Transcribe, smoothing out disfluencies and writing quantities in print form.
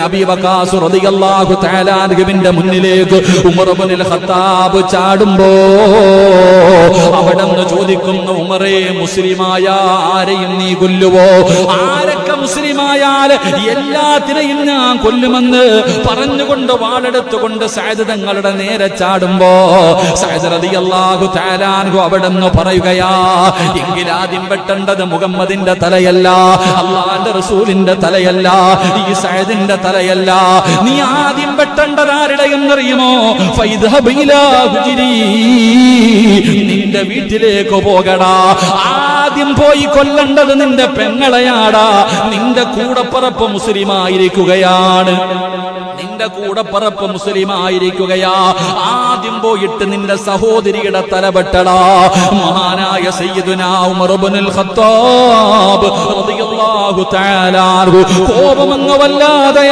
അബീ വഖാസ് റളിയല്ലാഹു തആല അൻഹുവിന്റെ മുന്നിലേക്ക് ഉമർ ഇബ്നുൽ ഖത്താബ് ചാടുമ്പോ അവിടെന്ന് ചോദിക്കുന്നു, ഉമറേ, മുസ്ലിമായ ആരെയും നീ കൊല്ലുവോ? ആരൊക്കെ മുസ്ലിമായാൽ എല്ലാത്തിനെയും ഞാൻ കൊല്ലുമെന്ന് പറഞ്ഞുകൊണ്ട് വാളെടുത്തുകൊണ്ട് സഅദ് തങ്ങളുടെ നേരെ ചാടുമ്പോ സഅദ് റളിയല്ലാഹു തആല അൻഹു അവിടെന്ന് പറയുകയാ, എങ്കിൽ ആദ്യം വെട്ടേണ്ടത് മുഹമ്മദിന്റെ തലയല്ല, അല്ലാഹുവിന്റെ റസൂലിന്റെ തലയല്ല, ഈ സഅദിന്റെ തലയല്ല. നീ ആദ്യം വെട്ടേണ്ടത് ആരുടെയെന്നറിയുമോ? ഫൈദ്ഹബ് ഇലാ ഹുജ്രി, നിന്റെ വീട്ടിലേക്ക് പോകടാ. ആദ്യം പോയി കൊല്ലേണ്ടത് നിന്റെ പെങ്ങളെയാടാ. നിന്റെ കൂടപ്പറപ്പ് മുസ്ലിമായിരിക്കുകയാണ്, നിന്റെ കൂടപ്പറപ്പ് മുസ്ലിമായിരിക്കുകയാ. ആദ്യം പോയിട്ട് നിന്റെ സഹോദരിയുടെ തലവെട്ടടാ. മഹാനായ സയ്യിദുനാ ഉമർ ഇബ്നുൽ ഖത്താബ് റളിയല്ലാഹു തആല അൻഹു കോപമങ്ങ് വല്ലാതെ